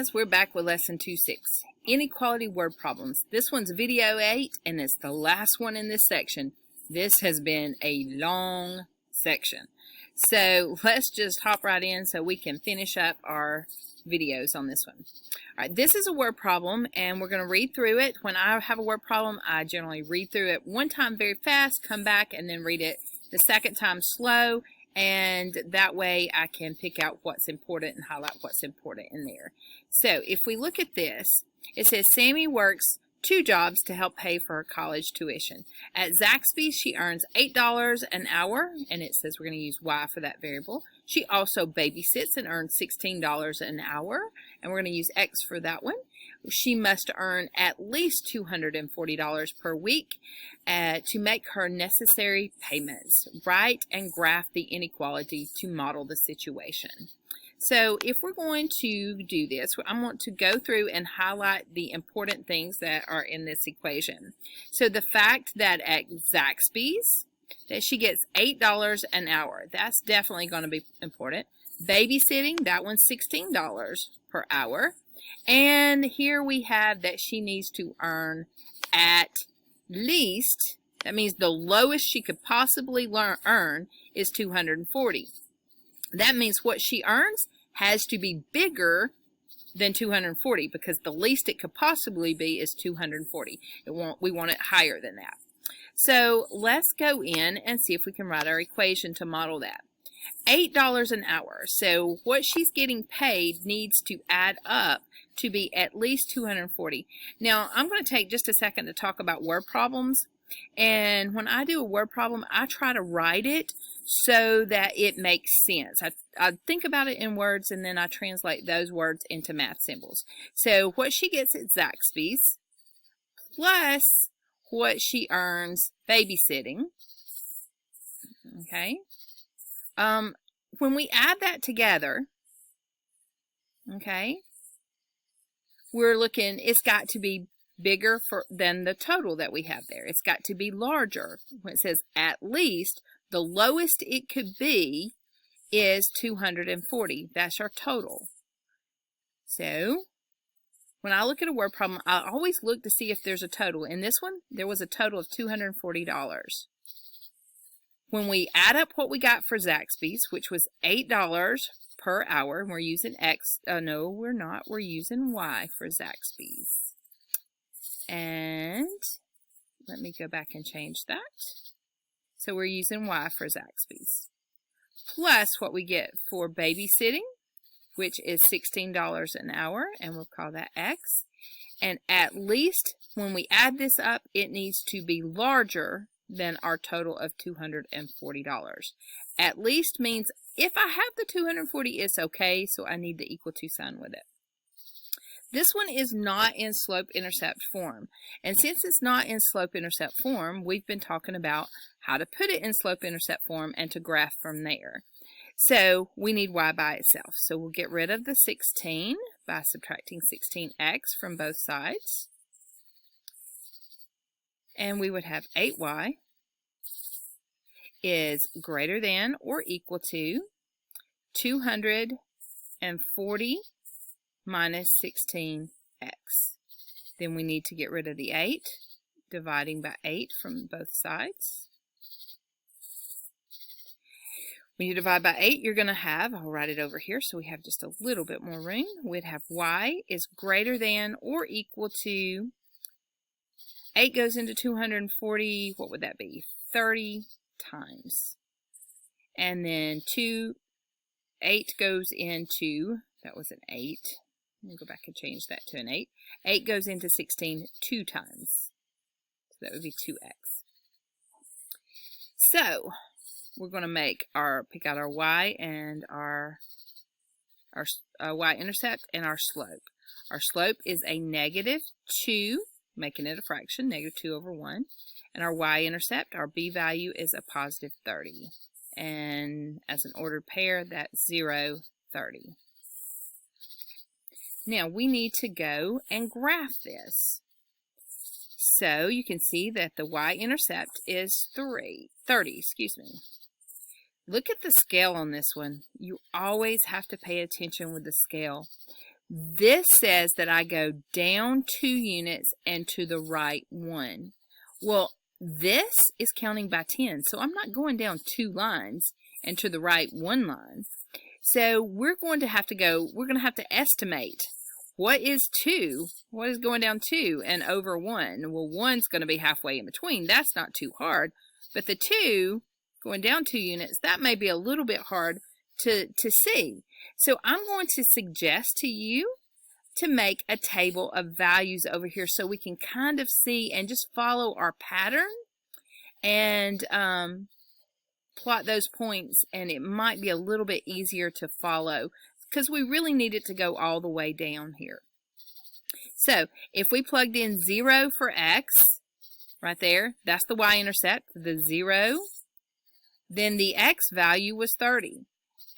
guys, we're back with lesson 2.6, Inequality Word Problems. This one's video 8 and it's the last one in this section. This has been a long section. So let's just hop right in so we can finish up our videos on this one. Alright, this is a word problem and we're going to read through it. When I have a word problem, I generally read through it one time very fast, come back and then read it the second time slow. And that way I can pick out what's important and highlight what's important in there. So if we look at this, it says Sammy works 2 jobs to help pay for her college tuition. At Zaxby's, she earns $8 an hour, and it says we're going to use Y for that variable. She also babysits and earns $16 an hour, and we're going to use X for that one. She must earn at least $240 per week to make her necessary payments. Write and graph the inequality to model the situation. So if we're going to do this, I want to go through and highlight the important things that are in this equation. So the fact that at Zaxby's, that she gets $8 an hour, that's definitely going to be important. Babysitting, that one's $16 per hour. And here we have that she needs to earn at least, that means the lowest she could possibly earn is $240. That means what she earns has to be bigger than $240 because the least it could possibly be is $240. We want it higher than that. So let's go in and see if we can write our equation to model that. $8 an hour. So what she's getting paid needs to add up to be at least $240. Now I'm going to take just a second to talk about word problems. And when I do a word problem, I try to write it so that it makes sense. I think about it in words and then I translate those words into math symbols. So what she gets at Zaxby's plus what she earns babysitting. Okay. When we add that together, okay, we're looking, it's got to be bigger than the total that we have there. It's got to be larger. When it says at least, the lowest it could be is 240. That's our total. So when I look at a word problem, I always look to see if there's a total. In this one, there was a total of $240. When we add up what we got for Zaxby's, which was $8 per hour, and we're using X, no, we're not. We're using Y for Zaxby's. And let me go back and change that. So we're using Y for Zaxby's. Plus what we get for babysitting, which is $16 an hour, and we'll call that X. And at least when we add this up, it needs to be larger than our total of $240. At least means if I have the 240, it's okay, so I need the equal to sign with it. This one is not in slope-intercept form. And since it's not in slope-intercept form, we've been talking about how to put it in slope-intercept form and to graph from there. So we need Y by itself. So we'll get rid of the 16 by subtracting 16x from both sides. And we would have 8y is greater than or equal to 240 minus 16x. Then we need to get rid of the 8, dividing by 8 from both sides. When you divide by 8, you're going to have, I'll write it over here so we have just a little bit more room. We'd have y is greater than or equal to 8 goes into 240, what would that be? 30 times. And then 8 goes into, that was an 8. We'll go back and change that to an 8. 8 goes into 16 2 times. So that would be 2x. So we're going to pick out our y and our y-intercept and our slope. Our slope is a -2, making it a fraction, -2/1. And our y-intercept, our b value, is a +30. And as an ordered pair, that's 0, 30. Now we need to go and graph this. So you can see that the y-intercept is 30. Look at the scale on this one. You always have to pay attention with the scale. This says that I go down 2 units and to the right 1. Well, this is counting by 10, so I'm not going down 2 lines and to the right 1 line. So we're going to have to estimate what is 2, what is going down 2 and over 1. Well, 1's going to be halfway in between. That's not too hard, but the 2 going down 2 units, that may be a little bit hard to see. So I'm going to suggest to you to make a table of values over here so we can kind of see and just follow our pattern and plot those points, and it might be a little bit easier to follow because we really need it to go all the way down here. So if we plugged in 0 for x, right there, that's the y-intercept, the 0, then the x value was 30.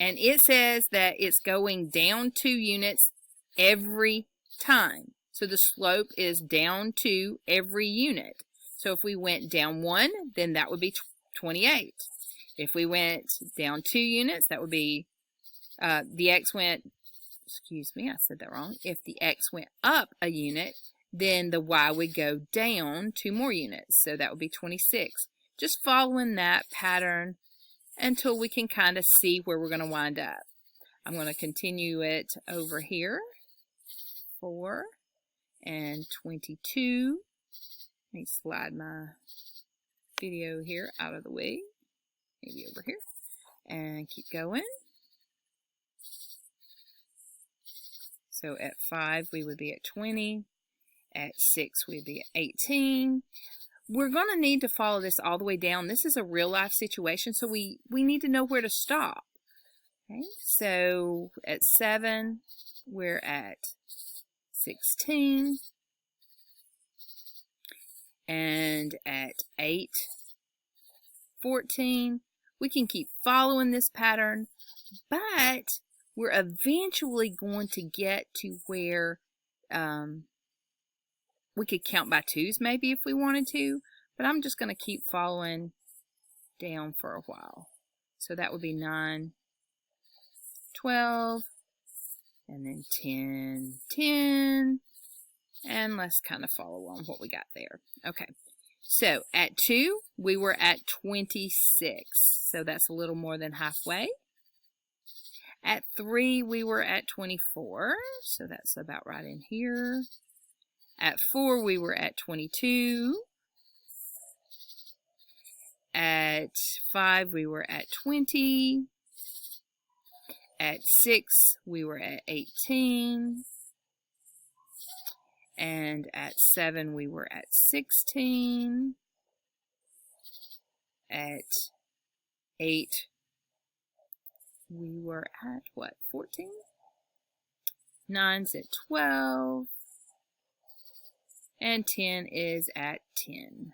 And it says that it's going down 2 units every time. So the slope is down 2 every unit. So if we went down 1, then that would be 28. If we went down 2 units, that would be, the x went, excuse me, I said that wrong. If the x went up a unit, then the y would go down 2 more units. So that would be 26. Just following that pattern until we can kind of see where we're going to wind up. I'm going to continue it over here. 4 and 22. Let me slide my video here out of the way. Maybe over here. And keep going. So at 5 we would be at 20. At 6 we'd be at 18. We're going to need to follow this all the way down. This is a real life situation, so we need to know where to stop. Okay, so at 7, we're at 16. And at 8, 14. We can keep following this pattern, but we're eventually going to get to where we could count by 2s maybe if we wanted to, but I'm just going to keep following down for a while. So that would be 9, 12, and then 10, 10, and let's kind of follow on what we got there. Okay, so at 2, we were at 26, so that's a little more than halfway. At 3, we were at 24, so that's about right in here. At 4, we were at 22. At 5, we were at 20. At 6, we were at 18. And at 7, we were at 16. At 8, we were at, what, 14? 9's at 12. And 10 is at 10.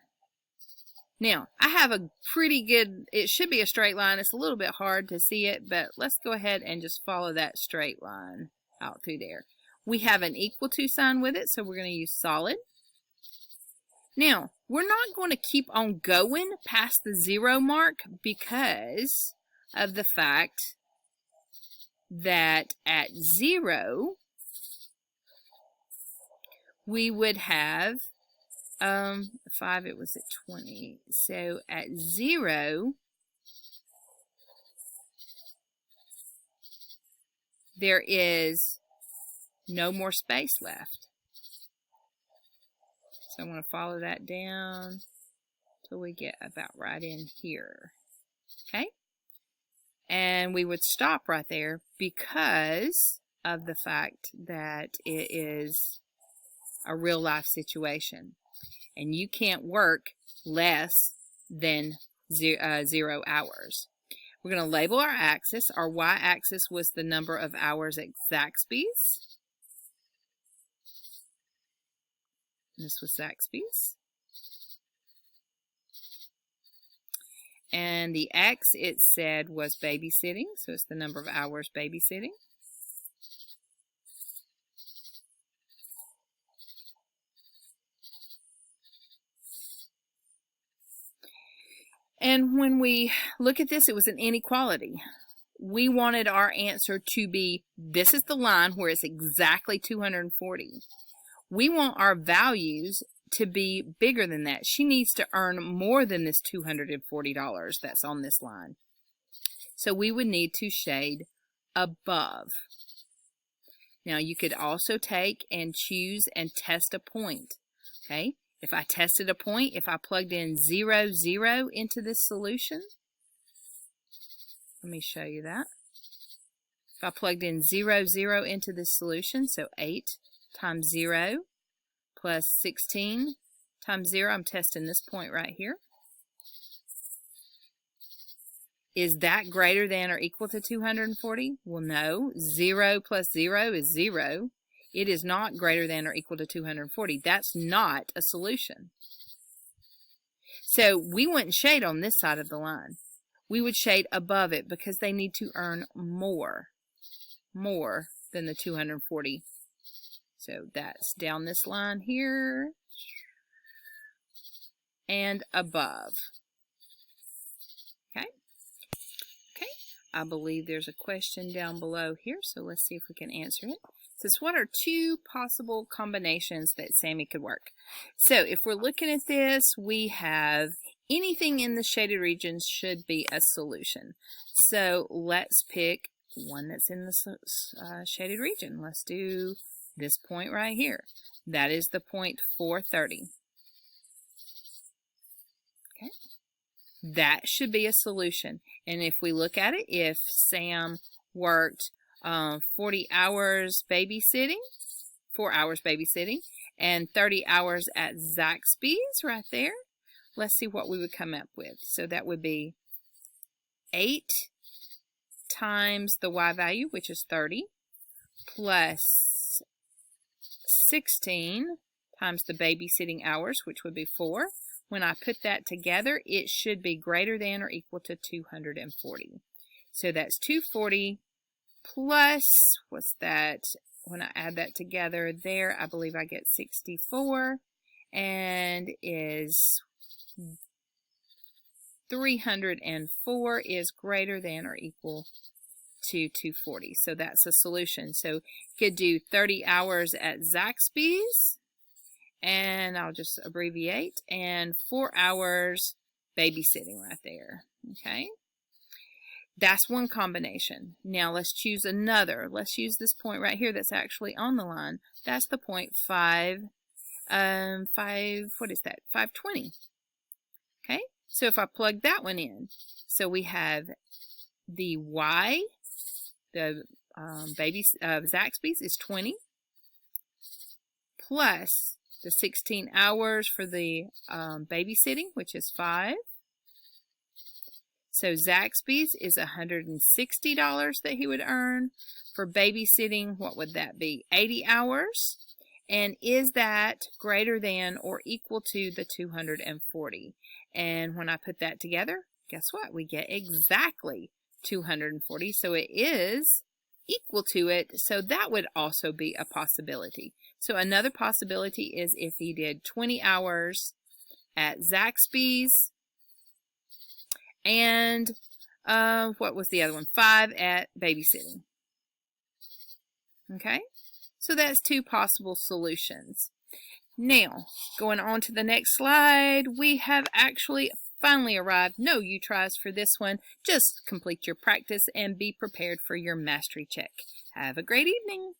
Now, I have a pretty good, it should be a straight line. It's a little bit hard to see it, but let's go ahead and just follow that straight line out through there. We have an equal to sign with it, so we're going to use solid. Now, we're not going to keep on going past the 0 mark because of the fact that at 0, we would have 5, it was at 20. So at 0, there is no more space left. So I'm going to follow that down till we get about right in here. Okay? And we would stop right there because of the fact that it is a real life situation. And you can't work less than 0 hours. We're going to label our axis. Our y-axis was the number of hours at Zaxby's. This was Zaxby's. And the x, it said, was babysitting. So it's the number of hours babysitting. And when we look at this, it was an inequality. we wanted our answer to be, this is the line where it's exactly 240. We want our values to be bigger than that. She needs to earn more than this $240 that's on this line. So we would need to shade above. Now you could also take and choose and test a point. Okay, if I tested a point, if I plugged in 0, 0 into this solution, let me show you that. If I plugged in 0, 0 into this solution, so 8 times 0 plus 16 times 0, I'm testing this point right here. Is that greater than or equal to 240? Well, no. 0 plus 0 is 0. It is not greater than or equal to 240. That's not a solution. So we wouldn't shade on this side of the line. We would shade above it because they need to earn more than the 240. So that's down this line here and above. Okay. I believe there's a question down below here, so let's see if we can answer it. It says, what are two possible combinations that Sammy could work? So if we're looking at this, we have anything in the shaded regions should be a solution. So let's pick one that's in the shaded region. Let's do this point right here. That is the point 430. Okay. That should be a solution. And if we look at it, if Sam worked 40 hours babysitting, 4 hours babysitting, and 30 hours at Zaxby's right there, let's see what we would come up with. So that would be 8 times the Y value, which is 30, plus 16 times the babysitting hours, which would be 4. When I put that together, it should be greater than or equal to 240. So that's 240 plus, what's that? When I add that together there, I believe I get 64, and is 304 is greater than or equal to 240. So that's a solution. So you could do 30 hours at Zaxby's, and I'll just abbreviate, and 4 hours babysitting right there. Okay, that's one combination. Now let's choose another. Let's use this point right here that's actually on the line. That's the point 5, what is that? 520. Okay, so if I plug that one in, so we have the Y, the Zaxby's is 20, plus the 16 hours for the babysitting, which is 5. So Zaxby's is $160 that he would earn. For babysitting, what would that be? 80 hours. And is that greater than or equal to the 240? And when I put that together, guess what? We get exactly 240. So it is equal to it. So that would also be a possibility. So another possibility is if he did 20 hours at Zaxby's and what was the other one? 5 at babysitting. Okay, so that's two possible solutions. Now, going on to the next slide, we have actually finally arrived. No you tries for this one. Just complete your practice and be prepared for your mastery check. Have a great evening.